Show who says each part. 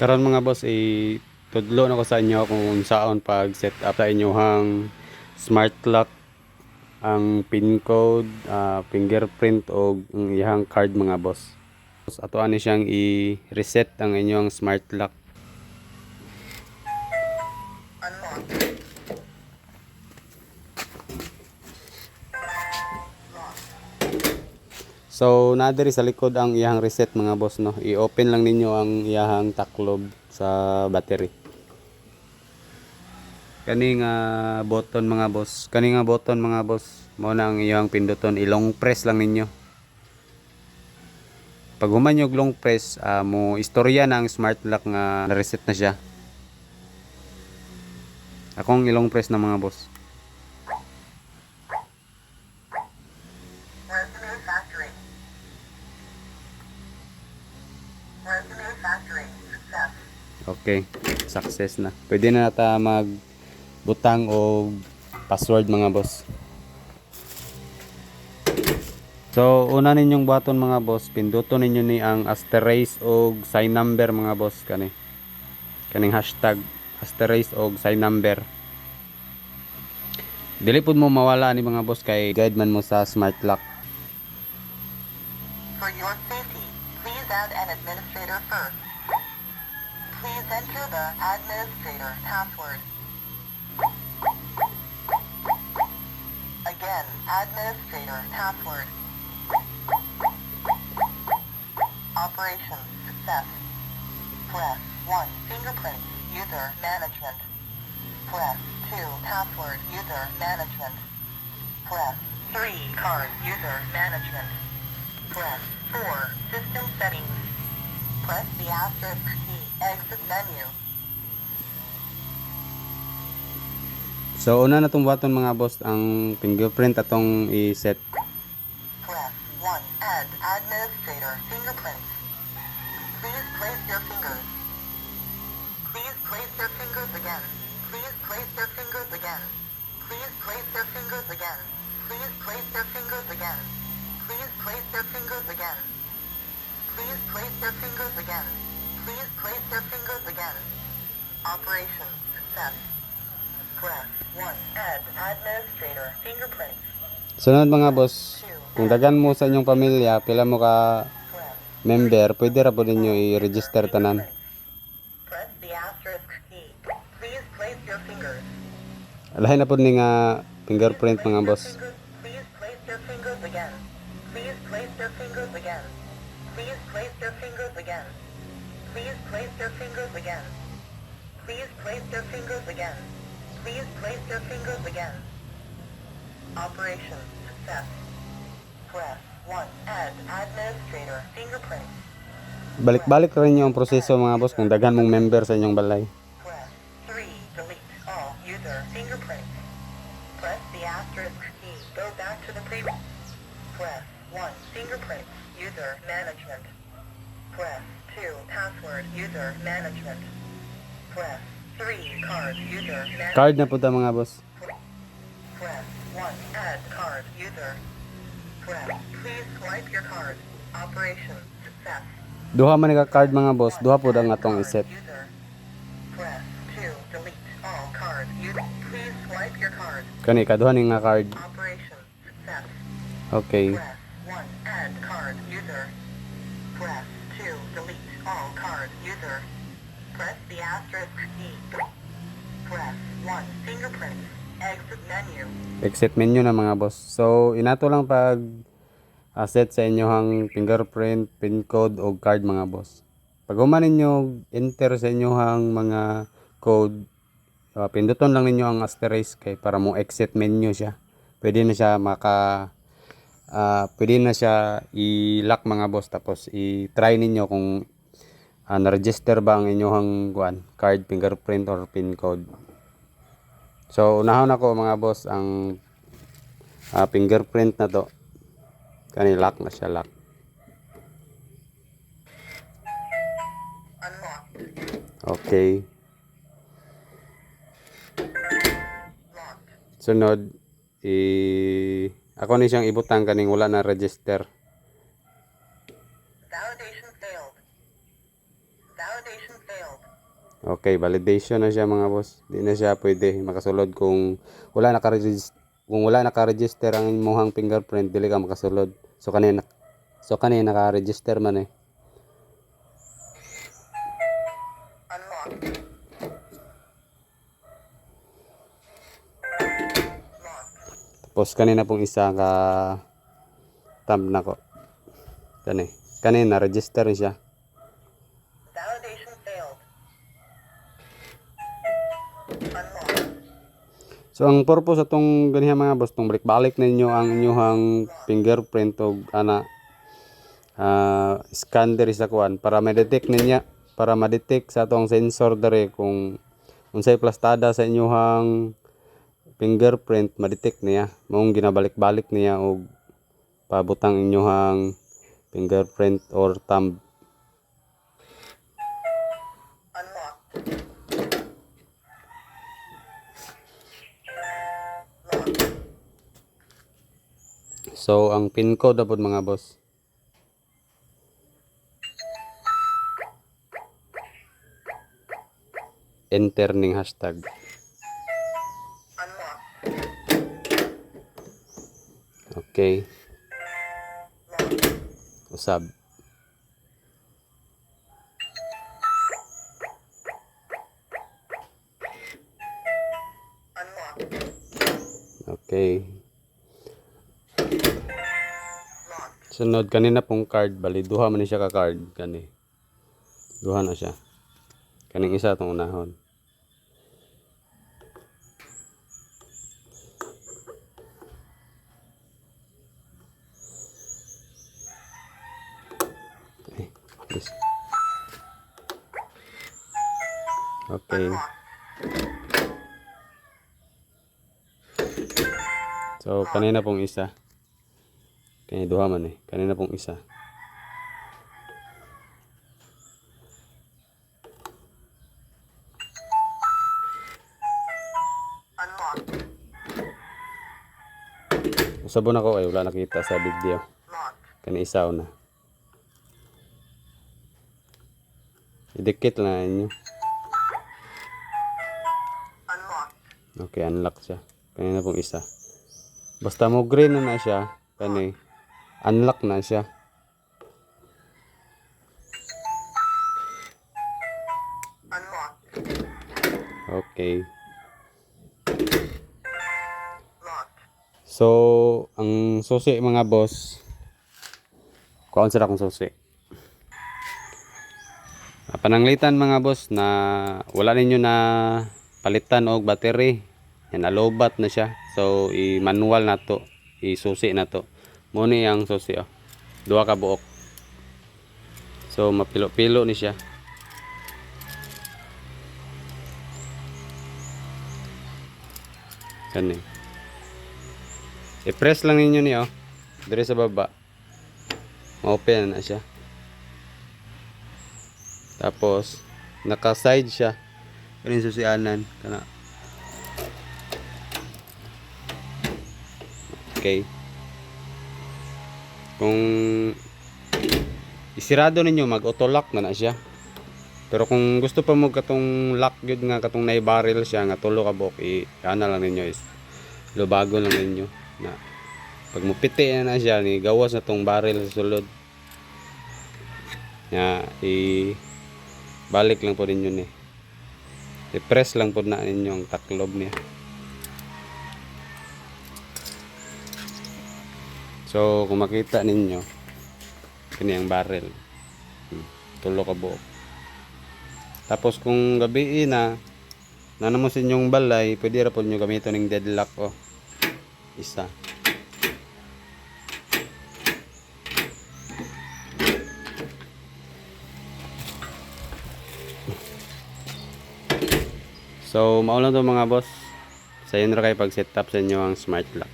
Speaker 1: Karon mga boss, tudlo na ko sa inyo kung saan pag set up sa inyohang smart lock, ang pin code, fingerprint o ang iyang card mga boss. Ato ani siyang i-reset ang inyong smart lock. So nadiri sa likod ang iyang reset mga boss, no. I-open lang ninyo ang iyang taklob sa battery. Kaning button mga boss, mao na ang iyang pinduton, ilong press lang ninyo. Pag human yung long press, mo istorya na ang smart lock nga na-reset na siya. Akong ilong press na mga boss. Okay, success na. Pwede na nata magbutang o password mga boss. So, una ninyong button mga boss, pinduton ninyo ni ang asterisk o sign number mga boss kani. Kaning hashtag asterisk o sign number. Dili pud mo mawala ni mga boss kay guide man mo sa smart lock.
Speaker 2: For your safety, please add an administrator first. Please enter the administrator password. Again, administrator password. Operation success. Press 1 fingerprint user management. Press 2 password user management. Press 3 card user management. Press 4 system settings. Press the asterisk key exit menu.
Speaker 1: So, una na tong button mga boss, ang fingerprint atong i-set.
Speaker 2: Press 1 add administrator fingerprints. Please place your fingers. Please place your fingers again. Please place your fingers again. Please place your fingers again. Please place your fingers again. Please place your fingers again. Please place your fingers again. Please place your fingers again. Operation success. Press 1 add administrator fingerprints.
Speaker 1: Sunod mga boss, kung dagan mo sa inyong pamilya, pila mo ka
Speaker 2: Press
Speaker 1: member, pwede ra po ninyo i-register tanan.
Speaker 2: Press the asterisk key. Please place your fingers.
Speaker 1: Alahin na po ni nga fingerprint mga boss.
Speaker 2: Please place your fingers again. Please place your fingers again. Please place your fingers again. Please place your fingers again. Please place your fingers again. Please place your fingers again. Operation success. Press 1 add administrator fingerprints.
Speaker 1: Balik-balik rin yung proseso mga boss kung daghan mong member sa inyong balay.
Speaker 2: Press 3 delete all user fingerprints. Press the asterisk key. Go back to the previous. Press 1 fingerprint user management. Press 2 password user management. Press 3 card user management.
Speaker 1: Card na po ta mga boss.
Speaker 2: Press 1 add card user. Press please swipe your card. Operation success.
Speaker 1: Duha man nga card mga boss, duha po ang atong iset.
Speaker 2: User. Press 2 delete all card user. Please swipe your card.
Speaker 1: Kani kaduha ni nga card.
Speaker 2: Operation success.
Speaker 1: Okay.
Speaker 2: Press 1 add card user. Press 2 delete all card user. Press the asterisk key. Press 1 fingerprint exit menu.
Speaker 1: Exit menu na mga boss. So inato lang pag set sa inyohang fingerprint, pin code o card mga boss. Pag human ninyo enter sa inyohang mga code, pinduton lang ninyo ang asterisk kay para mo exit menu siya. Pwede na siya pwede na siya i-lock mga boss, tapos i-try ninyo kung na-register ba ang inyong card, fingerprint or pin code. So unahon ako mga boss ang fingerprint na to. Kani lock na siya, lock.
Speaker 2: Unlocked.
Speaker 1: Okay.
Speaker 2: Locked.
Speaker 1: Sunod, ako ni siyang ibutang kaning wala na register.
Speaker 2: Validation failed. Validation failed. failed.
Speaker 1: Okay, validation na siya mga boss. Di na siya pwede makasulod kung wala naka-register ang imong fingerprint, dili ka makasulod. So kanina naka-register man eh.
Speaker 2: Unlocked. Locked.
Speaker 1: Tapos kanina pong isa ka thumb na ko. Kanina register siya.
Speaker 2: Validation failed. Unlocked.
Speaker 1: So ang purpose atong ganiha mga boss, tong balik ninyo ang inyong fingerprint og scan diri sa kuan para ma-detect sa atong sensor diri kung unsay plastada sa inyong fingerprint, ma-detect niya. Maong ginabalik-balik niya og pabutang inyong fingerprint or thumb.
Speaker 2: Unlocked. Locked.
Speaker 1: So ang pin code dapat mga boss. Enter ning hashtag.
Speaker 2: Unlocked.
Speaker 1: Okay.
Speaker 2: Locked.
Speaker 1: Usab.
Speaker 2: Unlocked.
Speaker 1: Okay.
Speaker 2: Locked.
Speaker 1: Sunod kanina pong card, bali duha man ni siya ka card kani. Duha na siya. Kaning isa tong unahon. Yes. Okay. So kanina pong isa. Kaya duha man eh. Kanina pong isa.
Speaker 2: Unlocked.
Speaker 1: Usabon ako ay wala nakita sa video.
Speaker 2: Locked.
Speaker 1: Kani isa na. Idikit lang ninyo.
Speaker 2: Unlocked.
Speaker 1: Okay, unlock siya. Kanina pong isa. Basta mo green na siya, kani unlock na siya.
Speaker 2: Unlocked.
Speaker 1: Okay.
Speaker 2: Locked.
Speaker 1: So, ang susi mga boss, kuhaan sila kung susi. Pananglitan mga boss na wala ninyo na palitan og battery. Yan, alobat na siya. So, i-manual na to. I-susi na to. Muni ang susi oh. Duha ka buok. So, mapilo-pilo ni siya. Kani. I-press lang ninyo ni oh. Dire sa baba. Ma-open na siya. Tapos naka-side siya. Kani susianan kana. Okay. Kung isirado ninyo mag-auto lock na siya. Pero kung gusto pa mo katong lock gyud nga katong nai-barrel siya nga tulo ka buok, ana lang ninyo is lubago lang ninyo na pag mo piti na siya ni gawas na tong barrel sa sulod. Ya, balik lang po ninyo ni. I-press lang po na ninyo ang taklob niya. So, kung makita ninyo, kini ang barrel. Tulo ka buok. Tapos kung gabi na nanamo sa inyong balay, pwede ra po nyo gamiton ng deadlock oh. Isa. So, maulan to mga boss. Sa inyo na kayo pag-setup sa inyo ang smart lock.